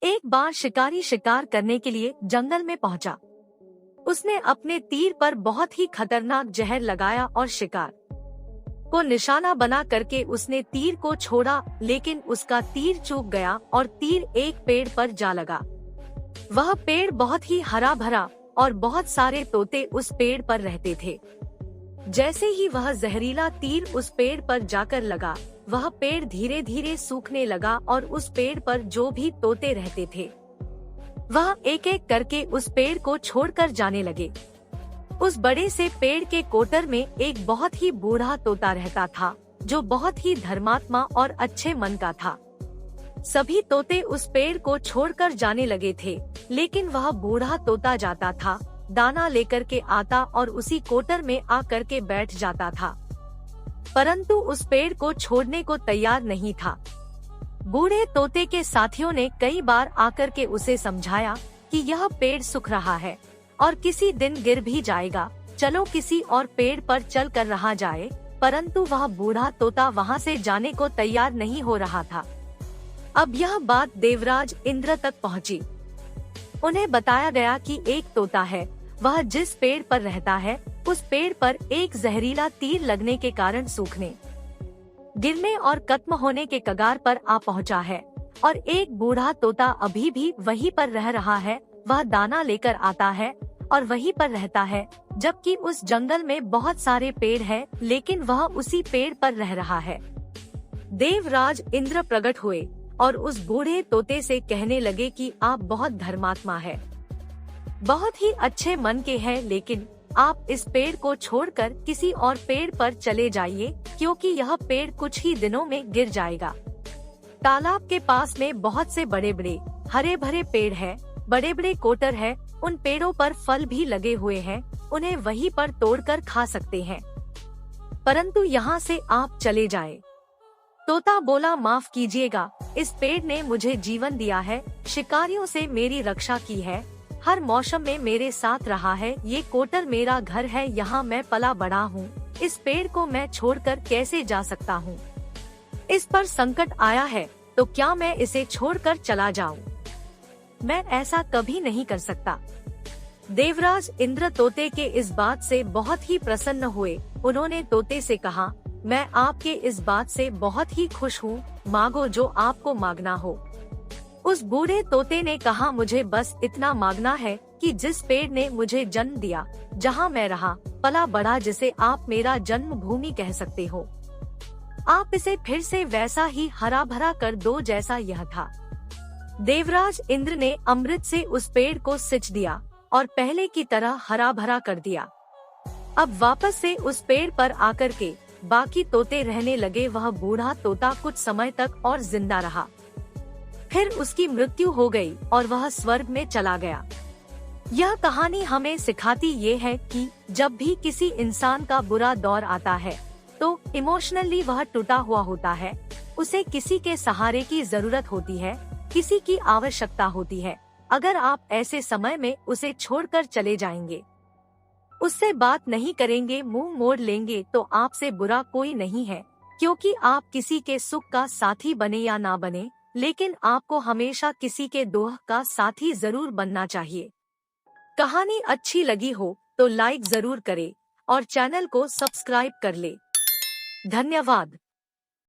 एक बार शिकारी शिकार करने के लिए जंगल में पहुंचा। उसने अपने तीर पर बहुत ही खतरनाक जहर लगाया और शिकार को निशाना बना करके उसने तीर को छोड़ा, लेकिन उसका तीर चूक गया और तीर एक पेड़ पर जा लगा। वह पेड़ बहुत ही हरा भरा और बहुत सारे तोते उस पेड़ पर रहते थे। जैसे ही वह जहरीला तीर उस पेड़ पर जाकर लगा, वह पेड़ धीरे धीरे सूखने लगा और उस पेड़ पर जो भी तोते रहते थे वह एक एक करके उस पेड़ को छोड़कर जाने लगे। उस बड़े से पेड़ के कोटर में एक बहुत ही बूढ़ा तोता रहता था, जो बहुत ही धर्मात्मा और अच्छे मन का था। सभी तोते उस पेड़ को छोड़कर जाने लगे थे, लेकिन वह बूढ़ा तोता जाता था, दाना लेकर के आता और उसी कोटर में आकर के बैठ जाता था, परंतु उस पेड़ को छोड़ने को तैयार नहीं था। बूढ़े तोते के साथियों ने कई बार आकर के उसे समझाया कि यह पेड़ सूख रहा है और किसी दिन गिर भी जाएगा, चलो किसी और पेड़ पर चल कर रहा जाए, परंतु वह बूढ़ा तोता वहाँ से जाने को तैयार नहीं हो रहा था। अब यह बात देवराज इंद्र तक पहुँची। उन्हें बताया गया कि एक तोता है, वह जिस पेड़ पर रहता है उस पेड़ पर एक जहरीला तीर लगने के कारण सूखने, गिरने और खत्म होने के कगार पर आ पहुंचा है, और एक बूढ़ा तोता अभी भी वहीं पर रह रहा है। वह दाना लेकर आता है और वहीं पर रहता है, जबकि उस जंगल में बहुत सारे पेड़ हैं, लेकिन वह उसी पेड़ पर रह रहा है। देवराज इंद्र प्रकट हुए और उस बूढ़े तोते से कहने लगे कि आप बहुत धर्मात्मा है, बहुत ही अच्छे मन के हैं, लेकिन आप इस पेड़ को छोड़कर किसी और पेड़ पर चले जाइए, क्योंकि यह पेड़ कुछ ही दिनों में गिर जाएगा। तालाब के पास में बहुत से बड़े बड़े हरे भरे पेड़ हैं, बड़े बड़े कोटर हैं, उन पेड़ों पर फल भी लगे हुए हैं, उन्हें वहीं पर तोड़कर खा सकते हैं, परंतु यहाँ से आप चले जाएं। तोता बोला, माफ कीजिएगा, इस पेड़ ने मुझे जीवन दिया है, शिकारियों से मेरी रक्षा की है, हर मौसम में मेरे साथ रहा है, ये कोटर मेरा घर है, यहाँ मैं पला बड़ा हूँ, इस पेड़ को मैं छोड़कर कैसे जा सकता हूँ? इस पर संकट आया है तो क्या मैं इसे छोड़कर चला जाऊँ? मैं ऐसा कभी नहीं कर सकता। देवराज इंद्र तोते के इस बात से बहुत ही प्रसन्न हुए। उन्होंने तोते से कहा, मैं आपके इस बात से बहुत ही खुश हूँ, मांगो जो आपको मांगना हो। उस बूढ़े तोते ने कहा, मुझे बस इतना मांगना है कि जिस पेड़ ने मुझे जन्म दिया, जहाँ मैं रहा पला बड़ा, जिसे आप मेरा जन्म भूमि कह सकते हो, आप इसे फिर से वैसा ही हरा भरा कर दो जैसा यह था। देवराज इंद्र ने अमृत से उस पेड़ को सिंच दिया और पहले की तरह हरा भरा कर दिया। अब वापस से उस पेड़ पर आकर के बाकी तोते रहने लगे। वह बूढ़ा तोता कुछ समय तक और जिंदा रहा, फिर उसकी मृत्यु हो गई और वह स्वर्ग में चला गया। यह कहानी हमें सिखाती ये है कि जब भी किसी इंसान का बुरा दौर आता है तो इमोशनली वह टूटा हुआ होता है, उसे किसी के सहारे की जरूरत होती है, किसी की आवश्यकता होती है। अगर आप ऐसे समय में उसे छोड़कर चले जाएंगे, उससे बात नहीं करेंगे, मुंह मोड़ लेंगे, तो आपसे बुरा कोई नहीं है, क्योंकि आप किसी के सुख का साथी बने या ना बने, लेकिन आपको हमेशा किसी के दुख का साथी जरूर बनना चाहिए। कहानी अच्छी लगी हो तो लाइक जरूर करें और चैनल को सब्सक्राइब कर ले। धन्यवाद।